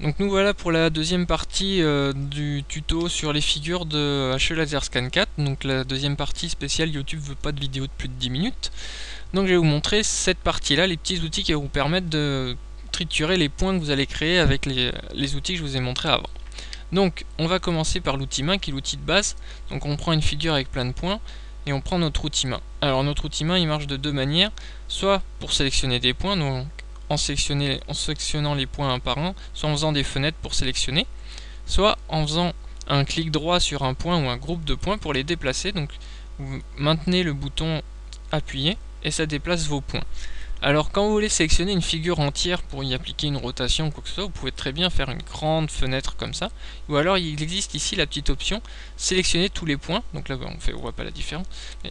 Donc nous voilà pour la deuxième partie du tuto sur les figures de HE Laser Scan 4. Donc la deuxième partie spéciale YouTube veut pas de vidéo de plus de 10 minutes. Donc je vais vous montrer cette partie là, les petits outils qui vont vous permettre de triturer les points que vous allez créer avec les outils que je vous ai montrés avant. Donc on va commencer par l'outil main qui est l'outil de base. Donc on prend une figure avec plein de points et on prend notre outil main. Alors notre outil main il marche de deux manières, soit pour sélectionner des points, donc en sélectionnant les points un par un, soit en faisant des fenêtres pour sélectionner, soit en faisant un clic droit sur un point ou un groupe de points pour les déplacer. Donc vous maintenez le bouton appuyé et ça déplace vos points. Alors quand vous voulez sélectionner une figure entière pour y appliquer une rotation ou quoi que ce soit, vous pouvez très bien faire une grande fenêtre comme ça, ou alors il existe ici la petite option sélectionner tous les points. Donc là on voit pas la différence,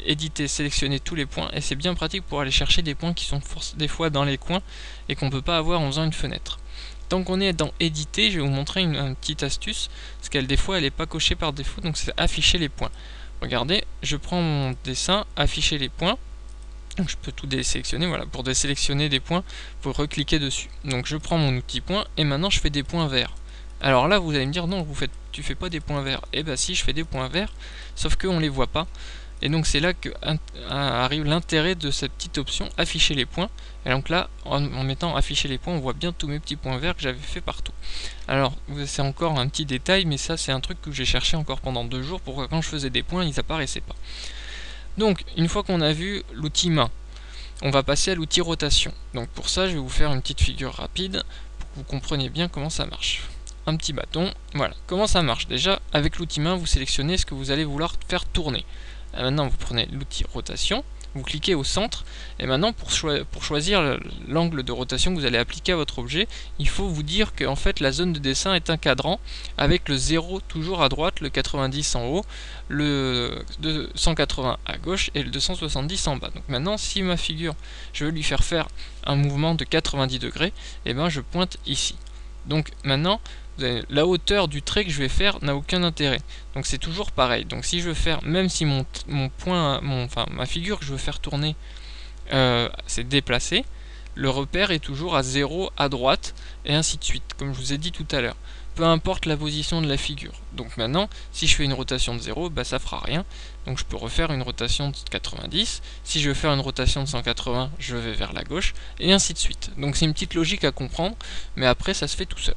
éditer, sélectionner tous les points, et c'est bien pratique pour aller chercher des points qui sont des fois dans les coins et qu'on peut pas avoir en faisant une fenêtre. Tant qu'on est dans éditer, je vais vous montrer une petite astuce, parce qu'elle des fois elle n'est pas cochée par défaut, donc c'est afficher les points. Regardez, je prends mon dessin, afficher les points. Donc je peux tout désélectionner, voilà, pour désélectionner des points, il faut recliquer dessus. Donc je prends mon outil point et maintenant je fais des points verts. Alors là vous allez me dire non, tu fais pas des points verts. Eh bien si, je fais des points verts, sauf qu'on les voit pas. Et donc c'est là que arrive l'intérêt de cette petite option afficher les points. Et donc là, en mettant afficher les points, on voit bien tous mes petits points verts que j'avais fait partout. Alors c'est encore un petit détail, mais ça c'est un truc que j'ai cherché encore pendant 2 jours pour que quand je faisais des points, ils apparaissaient pas. Donc une fois qu'on a vu l'outil main, on va passer à l'outil rotation. Donc pour ça je vais vous faire une petite figure rapide pour que vous compreniez bien comment ça marche. Un petit bâton, voilà. Comment ça marche? Déjà avec l'outil main vous sélectionnez ce que vous allez vouloir faire tourner. Maintenant vous prenez l'outil rotation, vous cliquez au centre, et maintenant pour choisir l'angle de rotation que vous allez appliquer à votre objet, il faut vous dire que en fait la zone de dessin est un cadran avec le 0 toujours à droite, le 90 en haut, le 180 à gauche et le 270 en bas. Donc maintenant si ma figure je veux lui faire un mouvement de 90 degrés, et ben je pointe ici. Donc maintenant la hauteur du trait que je vais faire n'a aucun intérêt. Donc c'est toujours pareil. Donc si je veux faire, même si ma figure que je veux faire tourner c'est déplacé, le repère est toujours à 0 à droite et ainsi de suite, comme je vous ai dit tout à l'heure. Peu importe la position de la figure. Donc maintenant, si je fais une rotation de 0, bah ça fera rien. Donc je peux refaire une rotation de 90. Si je veux faire une rotation de 180, je vais vers la gauche, et ainsi de suite. Donc c'est une petite logique à comprendre, mais après ça se fait tout seul.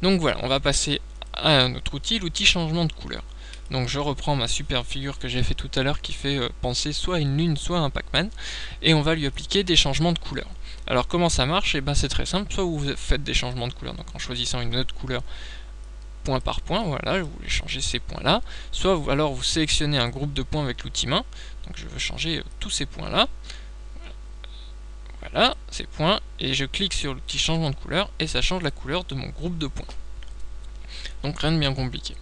Donc voilà, on va passer à un autre outil, l'outil changement de couleur. Donc je reprends ma superbe figure que j'ai fait tout à l'heure qui fait penser soit à une lune, soit à un Pac-Man, et on va lui appliquer des changements de couleur. Alors comment ça marche? Et ben c'est très simple, soit vous faites des changements de couleur, donc en choisissant une autre couleur point par point, voilà, vous voulez changer ces points là, soit alors vous sélectionnez un groupe de points avec l'outil main, donc je veux changer tous ces points là, voilà, ces points, et je clique sur le petit changement de couleur, et ça change la couleur de mon groupe de points. Donc rien de bien compliqué.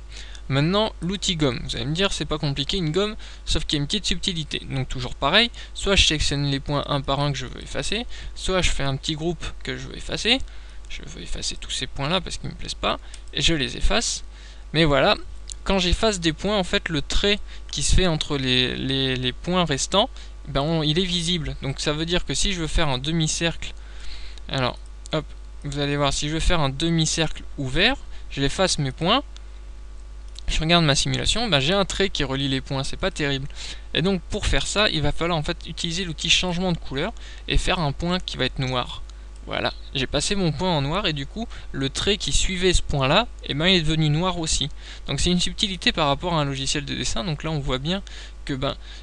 Maintenant, l'outil gomme. Vous allez me dire, c'est pas compliqué une gomme, sauf qu'il y a une petite subtilité. Donc toujours pareil, soit je sélectionne les points un par un que je veux effacer, soit je fais un petit groupe que je veux effacer. Je veux effacer tous ces points là parce qu'ils me plaisent pas, et je les efface. Mais voilà, quand j'efface des points, en fait le trait qui se fait entre les points restants, ben il est visible. Donc ça veut dire que si je veux faire un demi-cercle, alors hop, vous allez voir, si je veux faire un demi-cercle ouvert, je efface mes points, je regarde ma simulation, ben j'ai un trait qui relie les points, c'est pas terrible. Et donc pour faire ça, il va falloir en fait utiliser l'outil changement de couleur et faire un point qui va être noir. Voilà, j'ai passé mon point en noir et du coup le trait qui suivait ce point là, et ben il est devenu noir aussi. Donc c'est une subtilité par rapport à un logiciel de dessin. Donc là on voit bien que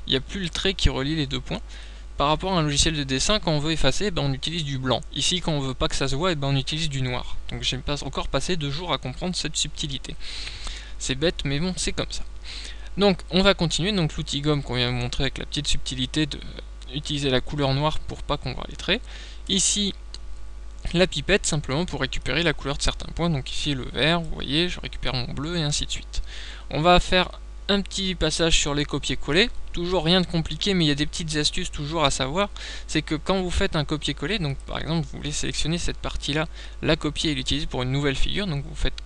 il n'y a plus le trait qui relie les deux points. Par rapport à un logiciel de dessin, quand on veut effacer, on utilise du blanc. Ici quand on veut pas que ça se voit, on utilise du noir. Donc j'ai encore passé 2 jours à comprendre cette subtilité. C'est bête mais bon, c'est comme ça. Donc on va continuer. Donc l'outil gomme qu'on vient de montrer avec la petite subtilité de utiliser la couleur noire pour pas qu'on voit les traits. Ici la pipette simplement pour récupérer la couleur de certains points. Donc ici le vert, vous voyez, je récupère mon bleu et ainsi de suite. On va faire un petit passage sur les copier-coller. Toujours rien de compliqué, mais il y a des petites astuces toujours à savoir. C'est que quand vous faites un copier-coller, donc par exemple vous voulez sélectionner cette partie là, la copier et l'utiliser pour une nouvelle figure, donc vous faites,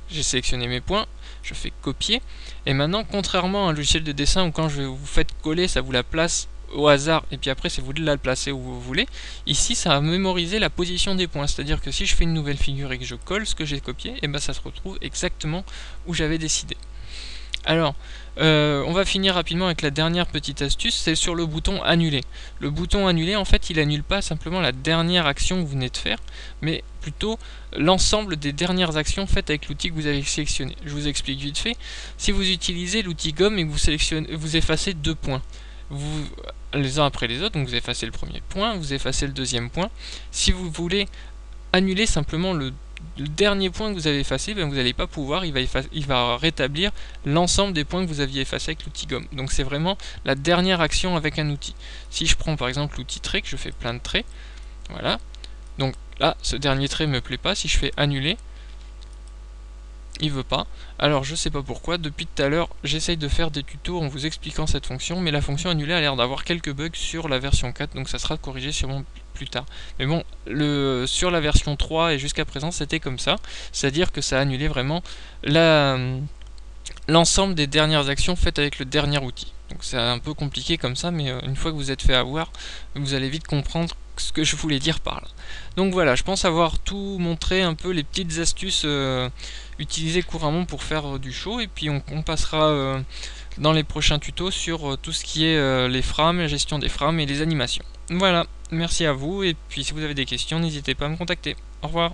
j'ai sélectionné mes points, je fais copier, et maintenant contrairement à un logiciel de dessin où quand vous faites coller, ça vous la place au hasard, et puis après c'est vous de la placer où vous voulez. Ici ça va mémoriser la position des points, c'est-à-dire que si je fais une nouvelle figure et que je colle ce que j'ai copié, et ben ça se retrouve exactement où j'avais décidé. Alors, on va finir rapidement avec la dernière petite astuce, c'est sur le bouton annuler. Le bouton annuler, en fait, il annule pas simplement la dernière action que vous venez de faire, mais plutôt l'ensemble des dernières actions faites avec l'outil que vous avez sélectionné. Je vous explique vite fait. Si vous utilisez l'outil gomme et que vous effacez 2 points, les uns après les autres, donc vous effacez le premier point, vous effacez le deuxième point. Si vous voulez annuler simplement le dernier point que vous avez effacé, ben vous n'allez pas pouvoir, il va rétablir l'ensemble des points que vous aviez effacés avec l'outil gomme. Donc c'est vraiment la dernière action avec un outil. Si je prends par exemple l'outil trait, que je fais plein de traits, voilà, donc là ce dernier trait me plaît pas, si je fais annuler, il veut pas. Alors je sais pas pourquoi, depuis tout à l'heure j'essaye de faire des tutos en vous expliquant cette fonction, mais la fonction annuler a l'air d'avoir quelques bugs sur la version 4, donc ça sera corrigé sûrement plus tard. Mais bon, sur la version 3 et jusqu'à présent c'était comme ça, c'est-à-dire que ça annulait vraiment l'ensemble des dernières actions faites avec le dernier outil. Donc c'est un peu compliqué comme ça, mais une fois que vous êtes fait avoir, vous allez vite comprendre ce que je voulais dire par là. Donc voilà, je pense avoir tout montré, un peu les petites astuces utilisées couramment pour faire du show, et puis on passera dans les prochains tutos sur tout ce qui est les frames, la gestion des frames et les animations. Voilà, merci à vous, et puis si vous avez des questions, n'hésitez pas à me contacter. Au revoir.